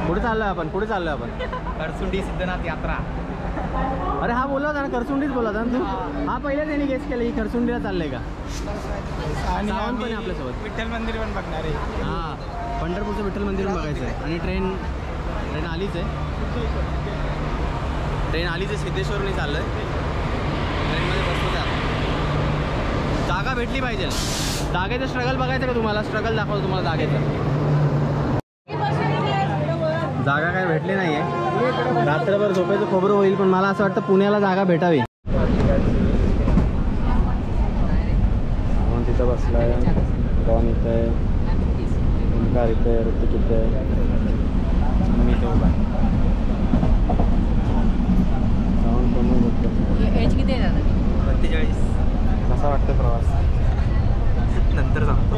कुठे चाललोय आपण? कुठे चाललोय आपण? करसुंडी सिद्धनाथ यात्रा. अरे हा बोलला होता ना, करसुंडीच बोलला होता ना तू. हा पहिल्या त्यांनी गेस केलं की करसुंडीला चाललंय का. आणि सावंत पण आहे आपल्यासोबत. विठ्ठल मंदिर पण बघणार आहे. हां, पंढरपूरचं विठ्ठल मंदिर बघायचं आहे. आणि ट्रेन आलीच आहे. ट्रेन आलीच आहे, सिद्धेश्वरने चाललं आहे. ट्रेनमध्ये बसतो आहे. जागा भेटली पाहिजे. जागेचं स्ट्रगल बघायचं का तुम्हाला? स्ट्रगल दाखवतो तुम्हाला जागेचं. जागा काय भेटली नाही आहे. रात्रभर झोपायचं खोबरं होईल, पण मला असं वाटतं पुण्याला जागा भेटावी. तिथं बसला आहे, रॉन इथं आहे, ओंकार इथं आहे, ऋतिक इथं आहे, मी इथे उभा आहे. साऊंड कमी बघतो. एज किती आहे दादा? 42. कसा वाटतं प्रवास? नंतर सांगतो.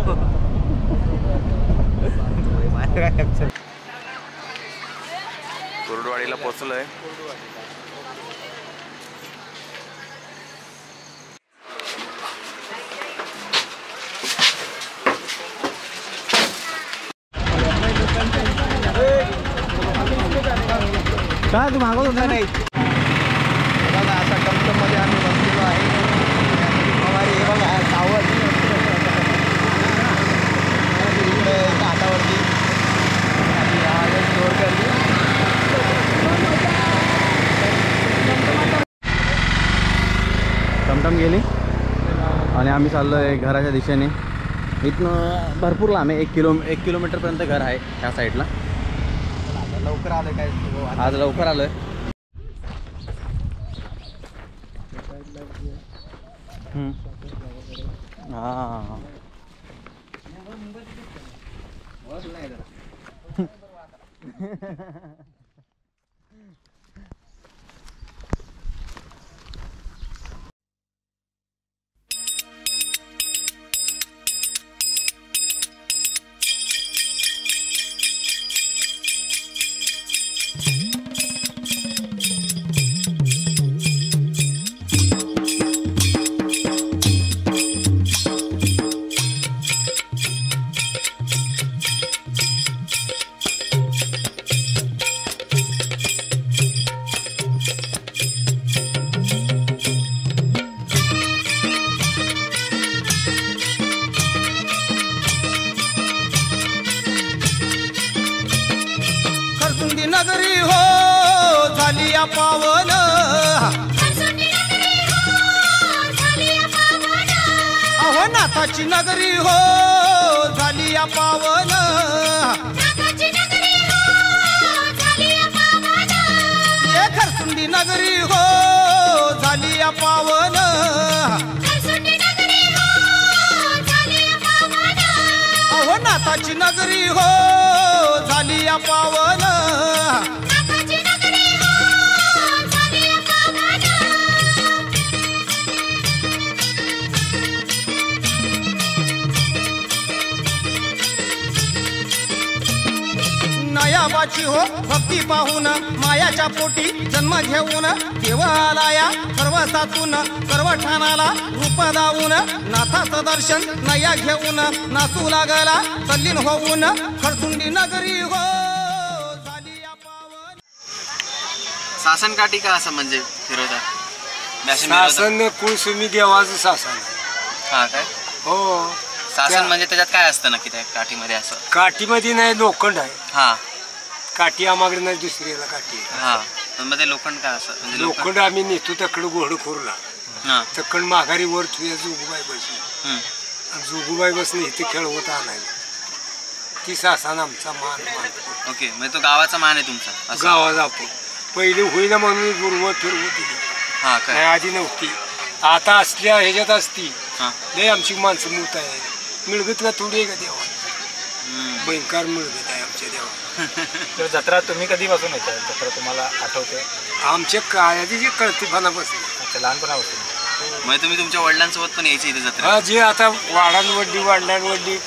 कुर्डवाडीला पोचलोय. काय तू मागवत होता? नाही बघा, असा टमटममध्ये आम्ही बसलेलो आहे. हे बघा सावध हातावरती टमटम गेली आणि आम्ही चाललो आहे घराच्या दिशेने. इथनं भरपूर लांब आहे. 1 किलोमीटरपर्यंत घर आहे त्या साईडला. लवकर आलं काय? आज लवकर आलोय. हां नगरी हो झाली पावन. अहो नाथाची नगरी हो झाली पावन. ये खरसुंडी नगरी हो झाली पावन. अहो नाथाची नगरी हो झाली पावन. नयाबाची हो भक्ती पाहून मायाच्या पोटी जन्म घेऊन देव आलाया सर्व साचून सर्व ठाणाला रूप दावून नाथाचं दर्शन नया घेऊन नाचू लागला तल्लीन होऊन खरसुंडी नगरी हो झाली पावन. सासनकाठी का असं म्हणजे फिरवतात? शासन कुळसुमी देवाचं शासन. हा काय? हो. शासन म्हणजे त्याच्यात काय असतं नक्की त्या काठीमध्ये? असं काठीमध्ये नाही, लोखंड आहे. हा, काठी आम्हाकडे नाही, दुसरीला काठी. हा, मध्ये लोखंड काय असं म्हणजे? लोखंड आम्ही नेतो तकडं घोडं खोरला. हा, तकड माघारी वर तुझ्या जोगूबाई बसली. जोगूबाई बसणे इथे खेळ होता आणायला. ती शासन आमचा मान. ओके, म्हणजे तो गावाचा मान आहे तुमचा? गावाचा आपण पहिले होईना म्हणून गुरुवर फिरवत दिली. हा नाही, काय? आधी नव्हती. आता असल्या ह्याच्यात असती. हा, लय आमची माणसं मूत आहे. मिळगत का थोडी आहे का देवा? भयंकर मिळगत आहे आमच्या देवा. जत्रा तुम्ही कधीपासून येते? जत्रा तुम्हाला आठवते? आमच्या काळाची जे कळतीपणापासून. अच्छा, लहानपणापासून. म्हणजे तुम्ही तुमच्या वडिलांसोबत पण यायचे इथे जत्रा? हा, जे आता वाढांवडली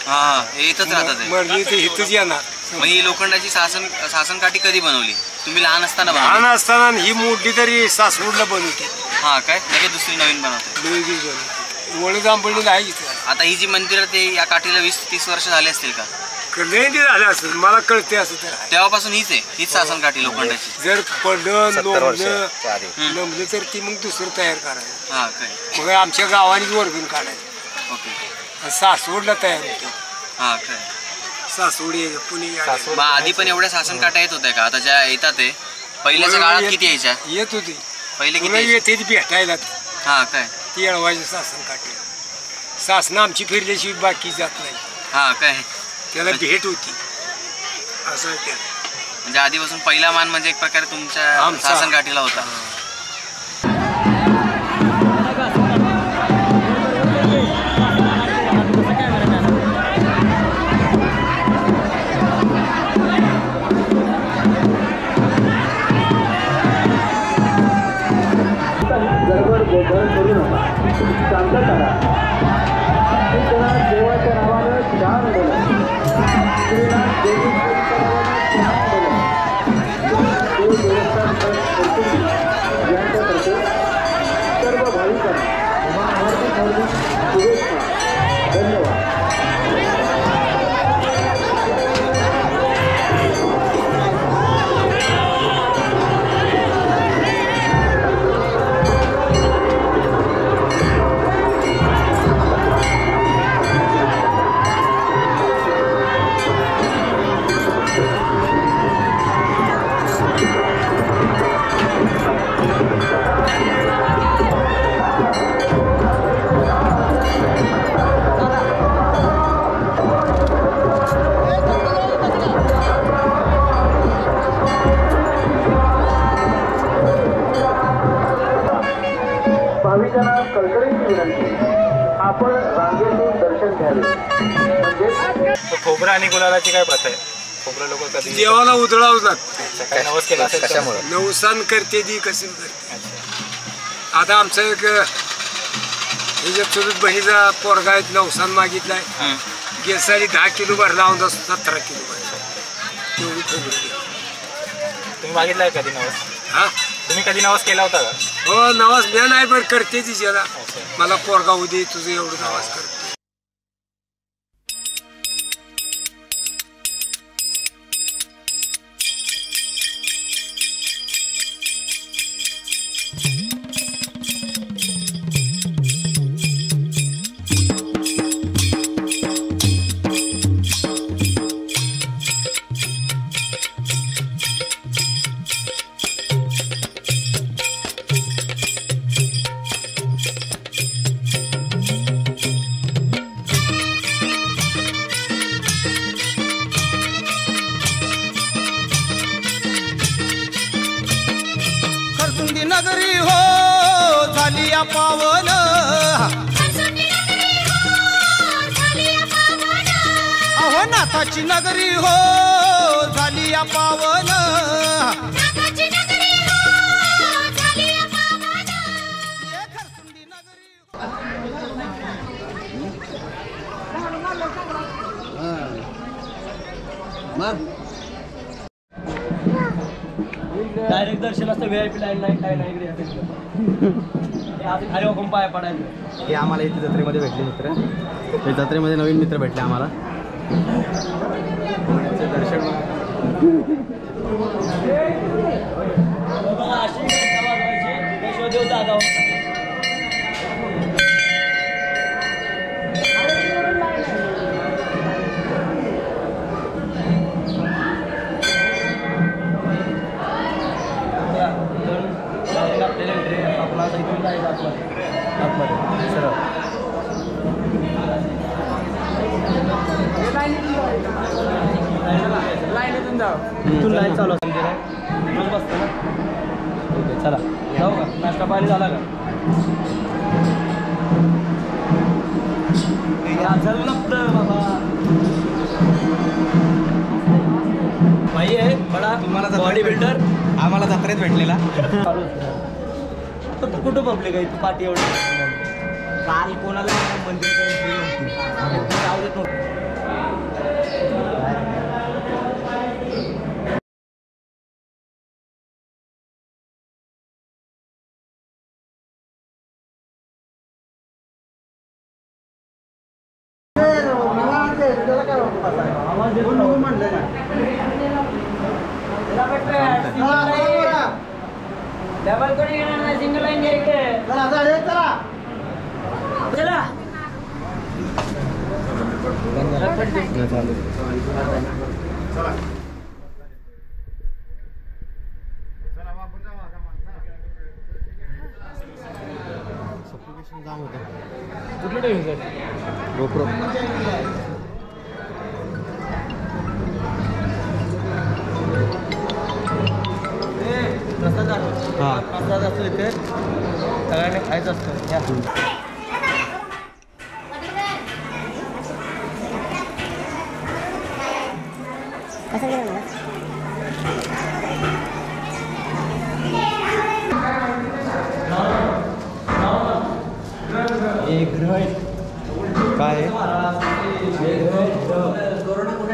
हा, हे इथंच राहतात? मरली ते इथंच येणार. मग ही लोखंडाची शासनकाठी कधी बनवली? तुम्ही लहान असताना लहान असताना ही मोठी तरी सासवडला बनवते. हा काय? लगेच दुसरी नवीन बनवते? लगेच बनवते. ओळख आंबवलेलं आहे इथे. आता ही जी मंदिर ते या काठीला 20-30 वर्ष झाले असतील का? कल्याणी झालं असं मला कळते असं तर आहे. तेव्हापासून हीच सासन काठी लोखंडाची. जर पडलं 70 वर्ष लोंबलं आधी. नमलं तर ती मग दुसरं तयार करायचं. हा काय. मग आमच्या गावानेच वर्गून काढायचं. ओके. आणि सासवडला तयार होतं. हा काय. सासवडी पुणे सासवड. मग आधी पण एवढ्या सासन काट्या येत होत्या का? आता ज्या येतात ते पहिल्याच्या काळात किती यायच्या? येत होती. पहिले किती पुन्हा यायच्या? येते ती भेटायला हा काय. ती अळवायचं सासन काटे. सासनं आमची फिरल्याशिवाय बाकी जात नाही. हा काय. त्याला भेट होती असं आहे ते. म्हणजे आधीपासून पहिला मान म्हणजे एक प्रकारे तुमच्या आमचा. सासन काठीला होता. भाविकांना कळकळीची विनंती, आपण रांगेतून दर्शन घ्यावे. म्हणजे खोबरं आणि गुलालाची काय प्रथा आहे? खोबरं लोक कधी देवाला उधळावं लागतं. काय नवस केलं असेल तर? कशामुळे? नवसान करते ती कशी करते. आता आमचं एक ह्याच्या चुलत बहिणीचा पोरगा आहे, नवसान मागितलाय. गेसारी 10 किलो भरला होता, 17 किलो भरला. तेवढी खोबरं केली. तुम्ही मागितलाय कधी नवस? हा तुम्ही कधी नवस केला होता का? हो नवाज मी नाही पण करते ती जरा. मला पोरगा होऊ दे, तुझं एवढं नवाज करते. खरसुंदी नगरी हो झाली या पावन, अहो नाथाची नगरी हो झाली या पावन. ये खरसुंदी नगरी. डायरेक्ट दर्शन असतं, VIP लाईन नाही काय नाही इकडे. हरिओम पाय पडायचं. हे आम्हाला इथे जत्रेमध्ये भेटले मित्र. हे जत्रेमध्ये नवीन मित्र भेटले आम्हाला. दर्शन देव जागा आपला इथून जायचं आतमध्ये सरळ. इथून लाईन चालू असते बसतं ना. ठीक आहे चला जाऊ का? नाश्ता पाणी झाला का? झालं ना पुढं बाबा. भाई आहे बडा बॉडी बिल्डर. आम्हाला जत्रेत भेटलेला. कुठं पब्लिक आहे तू पाठी एवढी? काल कोणाला मंदिर जाऊ देत नव्हतं. आवाज डबल कोणी येणार नाही सिंगल लाईन घ्या इकडे चला कुठलं ठेवून सर गोप्रो प्रसाद असतो इथे सगळ्यांनी खायचं असतं या काय आहे?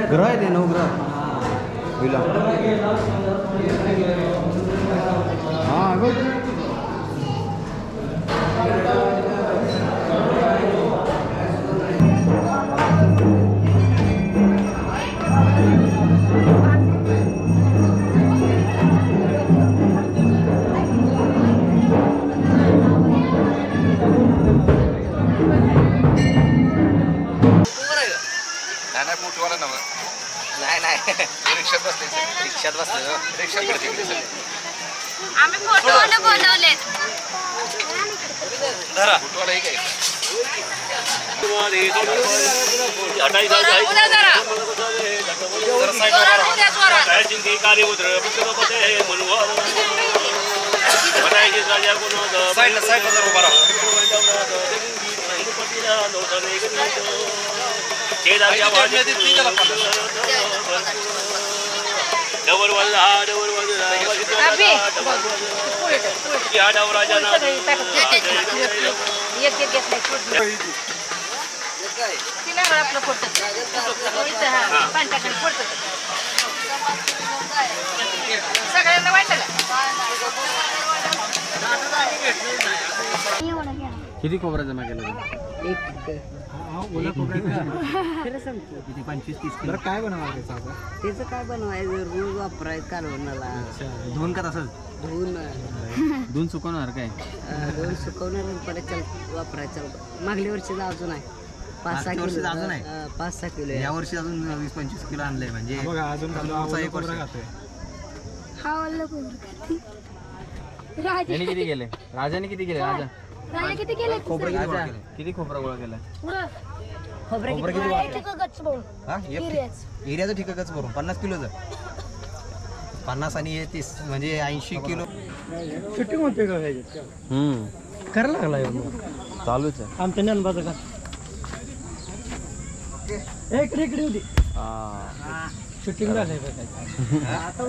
ग्रह आहे ते नवग्रह विला हां बघ आम्ही फोटोवाला बोलवलेत आपलं फोटो सगळ्यांना वाटलं किती खोबरा जमा केलं किती 25-30 किलो काय बनवणार त्याचं आता त्याचं काय बनवायचं रोज वापरायचं कालवणाला धुवून का तसंच धुवून सुकवणार काय रोज सुकवणार परत चल वापरायचं मागल्या वर्षीचा अजून आहे 5-6 किलो अजून आहे 5-6 किलो या वर्षी अजून 20-25 किलो आणलंय म्हणजे अजून एक वर्ष हा यांनी किती केले राजाने किती केले राजा राजा किती केले राजा किती खोबरा गोळा केला खोबरं किती एरियाचं ठिकाणच भरून 50 किलोचं 50 आणि 30 म्हणजे 80 किलो शूटिंग होते का करायला लागला चालूच आहे आमच्या ननबाचं का इकडे होती शूटिंग झालंय आता